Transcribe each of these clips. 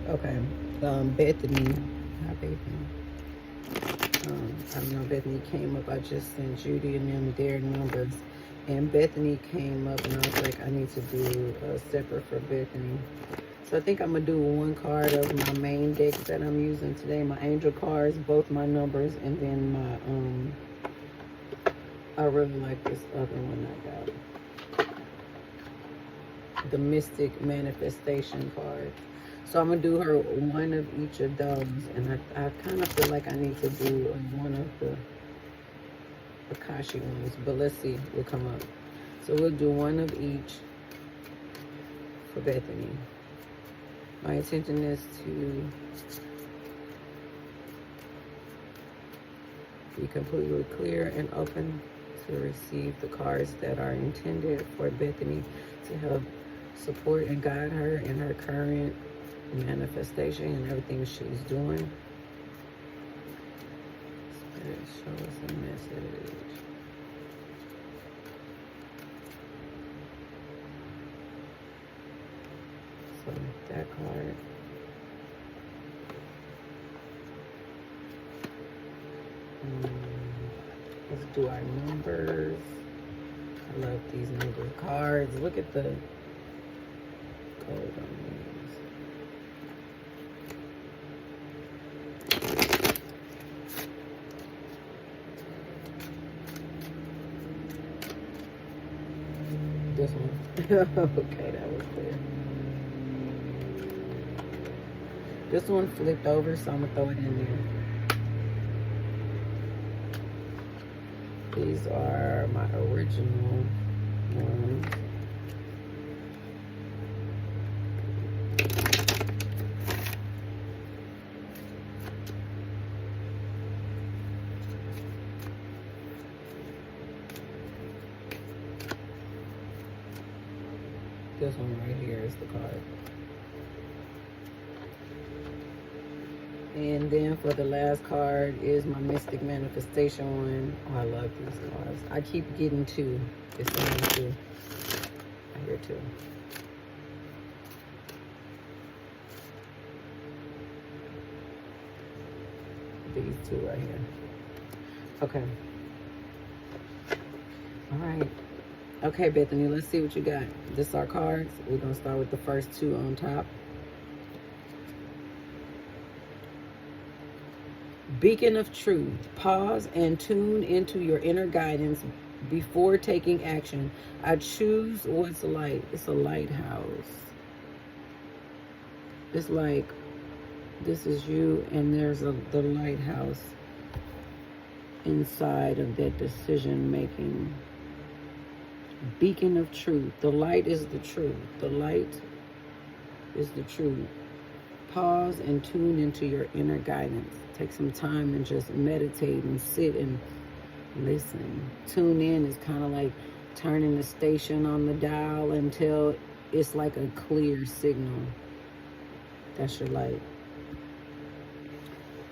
Okay. Bethany. Hi, Bethany. I don't know, Bethany came up. I just sent Judy and them their numbers. And Bethany came up, and I was like, I need to do a separate for Bethany. So I think I'm going to do one card of my main deck that I'm using today. My angel cards, both my numbers, and then I really like this other one I got. The Mystic Manifestation card. So I'm going to do her one of each of those. And I kind of feel like I need to do one of the Akashi ones. But let's see what come up. So we'll do one of each for Bethany. My intention is to be completely clear and open to receive the cards that are intended for Bethany to help support and guide her in her current manifestation and everything she's doing. Spirit, show us a message. So that card. Let's do our numbers. I love these number cards. Look at the gold on these. This one. Okay, that was clear. This one flipped over, so I'm going to throw it in there. These are my original ones. This one right here is the card. And then for the last card is my Mystic Manifestation one. Oh, I love these cards. I keep getting two. It's only two. I hear two. These two right here. Okay. All right. Okay, Bethany, let's see what you got. This is our cards. We're going to start with the first two on top. Beacon of truth. Pause and tune into your inner guidance before taking action. I choose what's light. It's a lighthouse. It's like this is you, and there's the lighthouse inside of that decision making. Beacon of truth. The light is the truth. The light is the truth. Pause and tune into your inner guidance. Take some time and just meditate and sit and listen. Tune in is kind of like turning the station on the dial until it's like a clear signal. That's your light.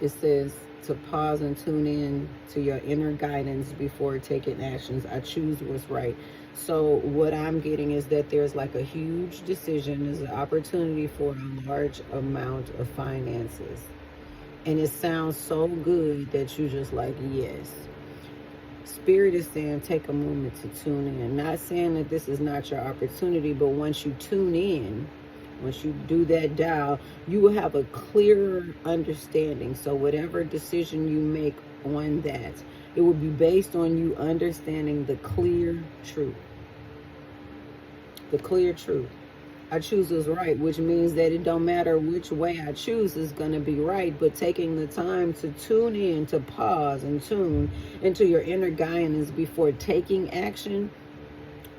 It says to pause and tune in to your inner guidance before taking actions. I choose what's right. So what I'm getting is that there's like a huge decision, there's an opportunity for a large amount of finances. And it sounds so good that you just like, yes. Spirit is saying take a moment to tune in. Not saying that this is not your opportunity, but once you tune in, once you do that dial, you will have a clearer understanding. So whatever decision you make on that, it will be based on you understanding the clear truth. The clear truth. I choose is right, which means that it don't matter which way I choose is going to be right, but taking the time to tune in, to pause and tune into your inner guidance before taking action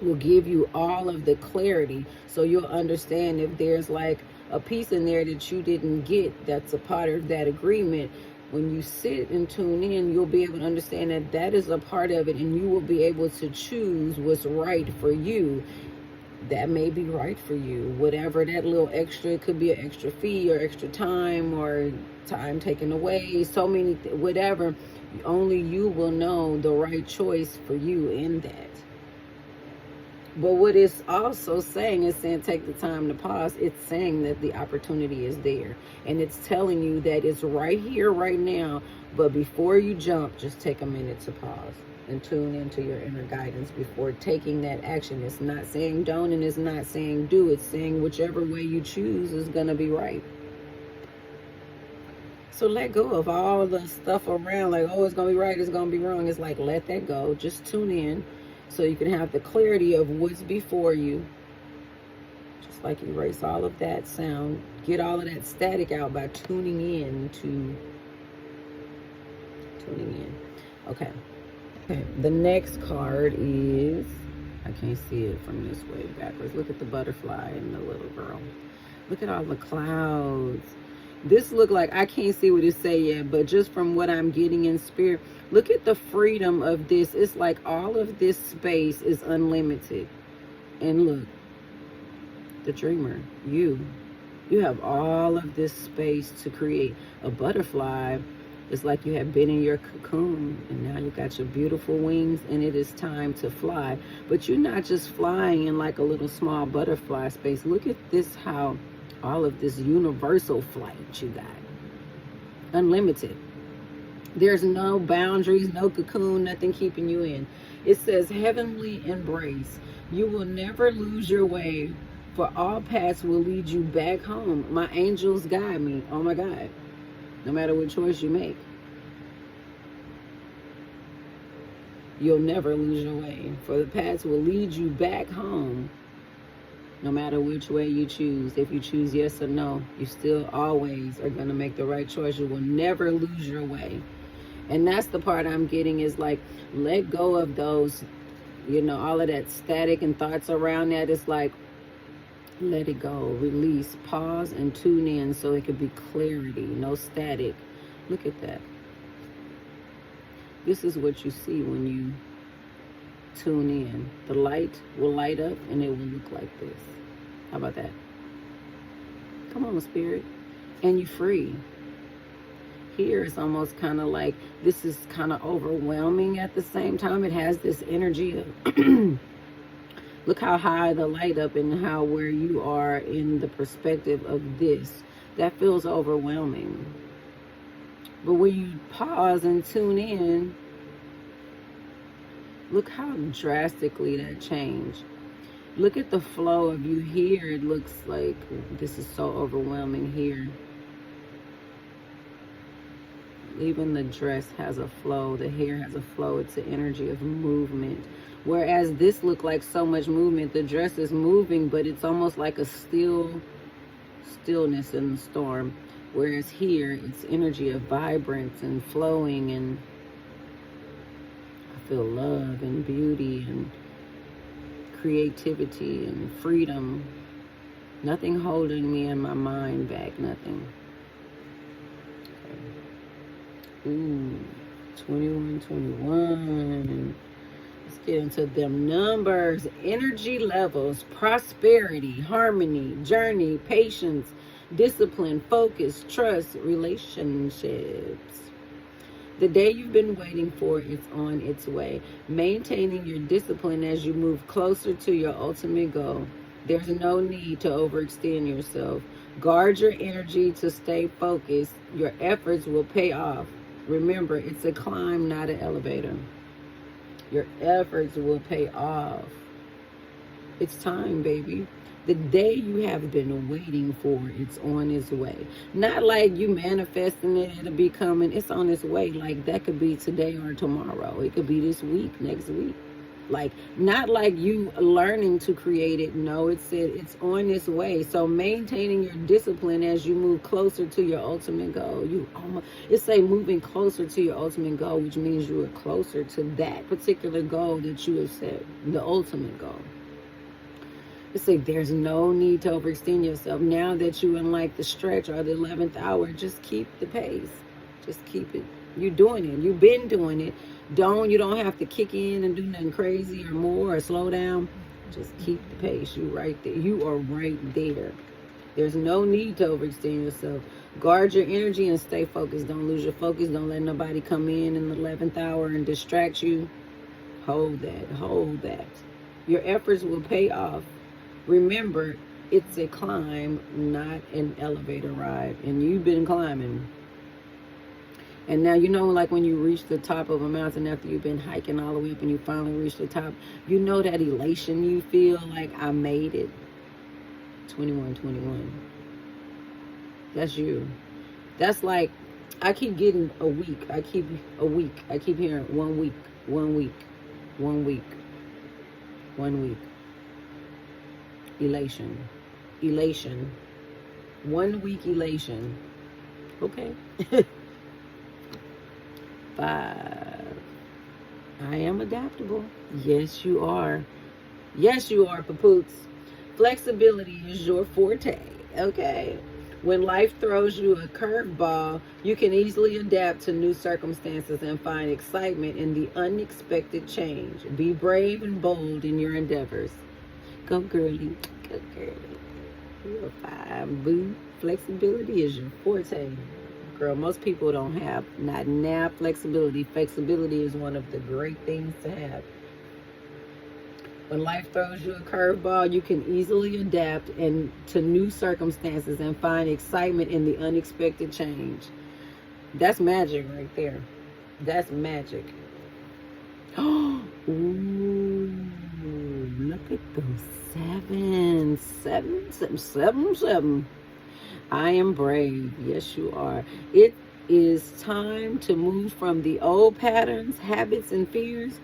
will give you all of the clarity, so you'll understand if there's like a piece in there that you didn't get that's a part of that agreement. When you sit and tune in, you'll be able to understand that that is a part of it, and you will be able to choose what's right for you. That may be right for you. Whatever that little extra, it could be an extra fee or extra time or time taken away, so many, whatever. Only you will know the right choice for you in that. But what it's also saying is saying take the time to pause. It's saying that the opportunity is there. And it's telling you that it's right here, right now. But before you jump, just take a minute to pause and tune into your inner guidance before taking that action. It's not saying don't, and it's not saying do. It's saying whichever way you choose is going to be right. So let go of all the stuff around, like, oh, it's going to be right, it's going to be wrong. It's like, let that go. Just tune in so you can have the clarity of what's before you. Just like erase all of that sound. Get all of that static out by tuning in. Okay. The next card is, I can't see it from this way backwards. Look at the butterfly and the little girl. Look at all the clouds. This look like, I can't see what it say yet, but just from what I'm getting in spirit, look at the freedom of this. It's like all of this space is unlimited. And look, the dreamer, you have all of this space to create. A butterfly, it's like you have been in your cocoon and now you got your beautiful wings and it is time to fly. But you're not just flying in like a little small butterfly space. Look at this, how all of this universal flight you got. Unlimited. There's no boundaries, no cocoon, nothing keeping you in. It says heavenly embrace. You will never lose your way, for all paths will lead you back home. My angels guide me. Oh my God. No matter what choice you make, you'll never lose your way, for the paths will lead you back home. No matter which way you choose, if you choose yes or no, you still always are going to make the right choice. You will never lose your way. And that's the part I'm getting, is like, let go of those, all of that static and thoughts around that. It's like, let it go, release, pause, and tune in so it could be clarity, no static. Look at that. This is what you see when you tune in. The light will light up and it will look like this. How about that? Come on, spirit. And you're free. Here it's almost kind of like, this is kind of overwhelming at the same time. It has this energy of look how high the light up and how where you are in the perspective of this. That feels overwhelming. But when you pause and tune in, look how drastically that changed. Look at the flow of you here. It looks like this is so overwhelming here. Even the dress has a flow. The hair has a flow. It's an energy of movement. Whereas this looked like so much movement. The dress is moving, but it's almost like a stillness in the storm. Whereas here, it's energy of vibrance and flowing, and I feel love and beauty and creativity and freedom. Nothing holding me and my mind back, nothing. Okay. Ooh, 21. Let's get into them numbers, energy levels, prosperity, harmony, journey, patience, discipline, focus, trust, relationships. The day you've been waiting for is on its way. Maintaining your discipline as you move closer to your ultimate goal. There's no need to overextend yourself. Guard your energy to stay focused. Your efforts will pay off. Remember, it's a climb, not an elevator. Your efforts will pay off. It's time, baby. The day you have been waiting for, it's on its way. Not like you manifesting it, it'll be coming. It's on its way. Like that could be today or tomorrow. It could be this week, next week. Like, not like you learning to create it. No, it said it's on its way. So maintaining your discipline as you move closer to your ultimate goal. It's say moving closer to your ultimate goal, which means you are closer to that particular goal that you have set, the ultimate goal. It's like there's no need to overextend yourself. Now that you're in like the stretch or the 11th hour, just keep the pace. Just keep it. You're doing it. You've been doing it. You don't have to kick in and do nothing crazy or more or slow down. Just keep the pace. You right there. You are right there. There's no need to overextend yourself. Guard your energy and stay focused. Don't lose your focus. Don't let nobody come in the 11th hour and distract you. Hold that. Hold that. Your efforts will pay off. Remember, it's a climb, not an elevator ride. And you've been climbing. And now, you know, like when you reach the top of a mountain after you've been hiking all the way up and you finally reach the top, you know that elation you feel like, I made it. 2121. That's you. That's like, I keep getting a week. I keep hearing 1 week, 1 week, 1 week, 1 week. Elation. 1 week elation. Okay. 5. I am adaptable. Yes, you are. Yes, you are, papoots. Flexibility is your forte. Okay. When life throws you a curveball, you can easily adapt to new circumstances and find excitement in the unexpected change. Be brave and bold in your endeavors. Go, girly. Go, girly. You're a 5, boo. Flexibility is your forte. Girl, most people don't have not now flexibility. Flexibility is one of the great things to have. When life throws you a curveball, you can easily adapt to new circumstances and find excitement in the unexpected change. That's magic right there. That's magic. Ooh, look at those 7. 7, 7, 7, 7. I am brave. Yes, you are. It is time to move from the old patterns, habits, and fears.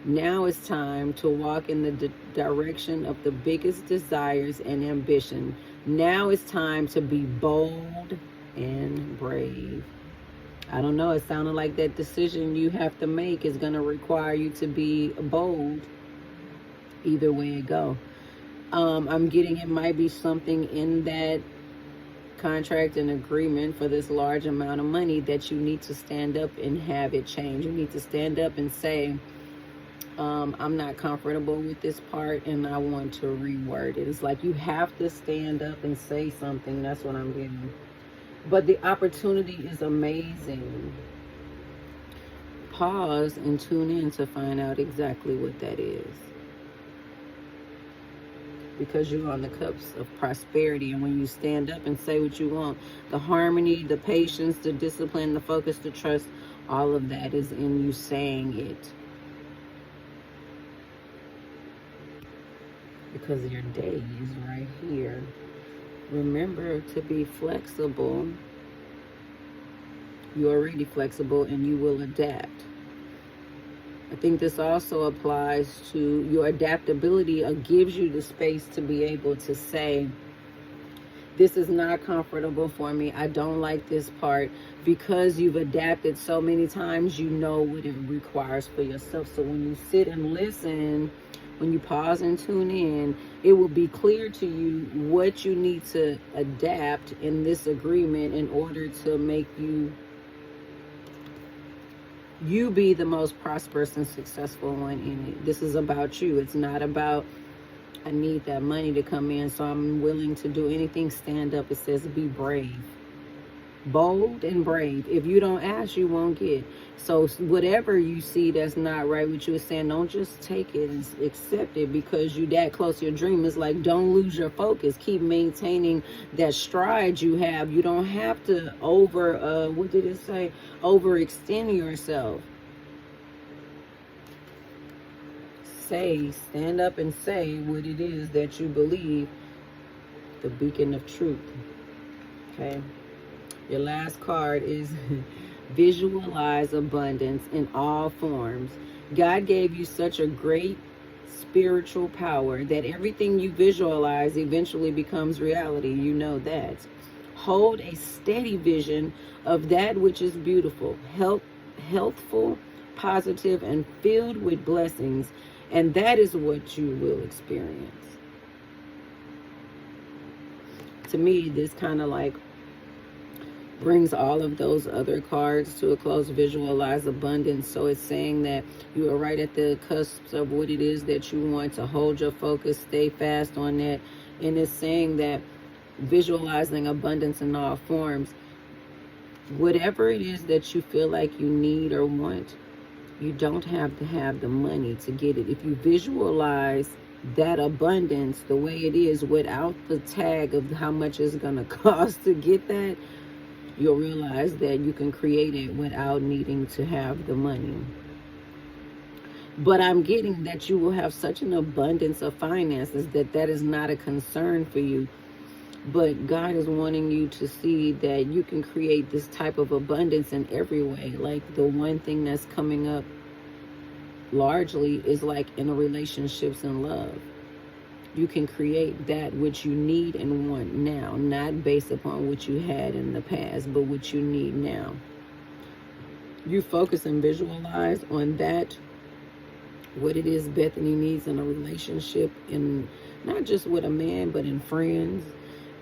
Now it's time to walk in the direction of the biggest desires and ambition. Now it's time to be bold and brave. I don't know. It sounded like that decision you have to make is going to require you to be bold. Either way it go. I'm getting it might be something in that contract and agreement for this large amount of money that you need to stand up and have it change. You need to stand up and say, I'm not comfortable with this part and I want to reword it. It's like you have to stand up and say something. That's what I'm getting. But the opportunity is amazing. Pause and tune in to find out exactly what that is. Because you're on the cups of prosperity, and when you stand up and say what you want, the harmony, the patience, the discipline, the focus, the trust, all of that is in you saying it. Because your day is right here. Remember to be flexible. You're already flexible and you will adapt. I think this also applies to your adaptability. Gives you the space to be able to say, this is not comfortable for me. I don't like this part. Because you've adapted so many times, you know what it requires for yourself. So when you sit and listen, when you pause and tune in, it will be clear to you what you need to adapt in this agreement in order to make you be the most prosperous and successful one in it. This is about you. It's not about, I need that money to come in, so I'm willing to do anything. Stand up. It says be brave. Bold and brave. If you don't ask, you won't get. So whatever you see that's not right with you, is saying, don't just take it and accept it because you that close to your dream. Is like, don't lose your focus. Keep maintaining that stride you have. You don't have to overextend yourself. Stand up and say what it is that you believe. The beacon of truth. Okay. Your last card is visualize abundance in all forms. God gave you such a great spiritual power that everything you visualize eventually becomes reality. You know that. Hold a steady vision of that which is beautiful, healthful, positive, and filled with blessings, and that is what you will experience. To me, this kind of like brings all of those other cards to a close. Visualize abundance. So it's saying that you are right at the cusp of what it is that you want to hold your focus, stay fast on that. And it's saying that visualizing abundance in all forms, whatever it is that you feel like you need or want, You don't have to have the money to get it. If you visualize that abundance the way it is without the tag of how much it's going to cost to get that, you'll realize that you can create it without needing to have the money. But I'm getting that you will have such an abundance of finances that is not a concern for you. But God is wanting you to see that you can create this type of abundance in every way. Like the one thing that's coming up largely is like in relationships and love. You can create that which you need and want now, not based upon what you had in the past, but what you need now. You focus and visualize on that, what it is Bethany needs in a relationship, in not just with a man, but in friends,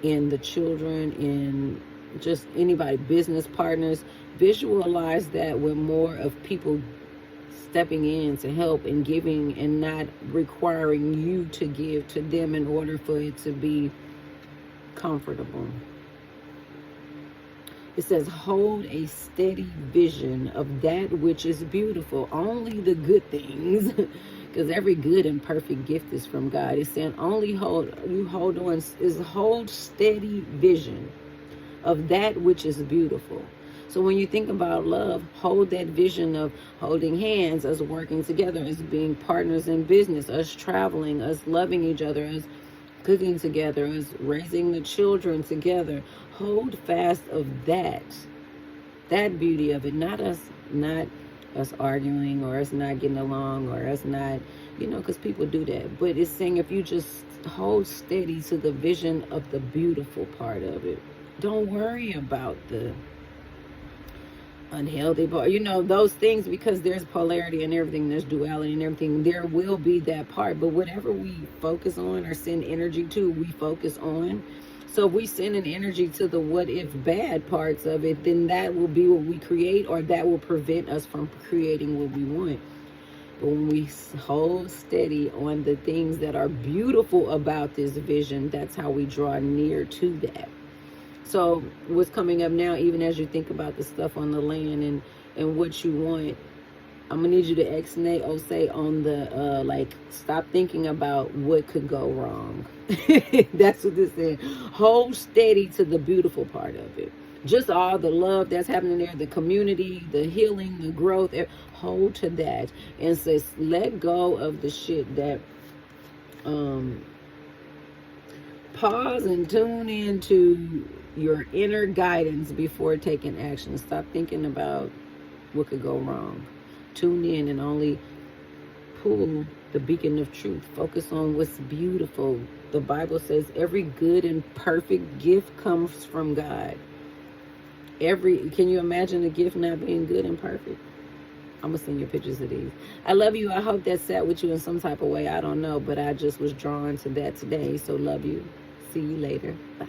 in the children, in just anybody, business partners. Visualize that with more of people stepping in to help and giving, and not requiring you to give to them in order for it to be comfortable. It says, hold a steady vision of that which is beautiful, only the good things, because every good and perfect gift is from God. It's saying only hold steady vision of that which is beautiful. So when you think about love, hold that vision of holding hands, us working together, us being partners in business, us traveling, us loving each other, us cooking together, us raising the children together. Hold fast of that beauty of it, not us arguing, or us not getting along, or us not, because people do that. But it's saying if you just hold steady to the vision of the beautiful part of it, don't worry about the unhealthy part, those things, because there's polarity and everything, there's duality and everything. There will be that part, but whatever we focus on or send energy to, we focus on. So if we send an energy to the what if bad parts of it, then that will be what we create, or that will prevent us from creating what we want. But when we hold steady on the things that are beautiful about this vision, that's how we draw near to that. So what's coming up now, even as you think about the stuff on the land and what you want, I'm going to need you to ex-nay say on the, stop thinking about what could go wrong. That's what this is. Hold steady to the beautiful part of it. Just all the love that's happening there, the community, the healing, the growth. Hold to that. And says, let go of the shit that, pause and tune into your inner guidance before taking action. Stop thinking about what could go wrong. Tune in and only pull the beacon of truth. Focus on what's beautiful. The Bible says every good and perfect gift comes from God. Can you imagine a gift not being good and perfect? I'm going to send you pictures of these. I love you. I hope that sat with you in some type of way. I don't know, but I just was drawn to that today. So love you. See you later. Bye.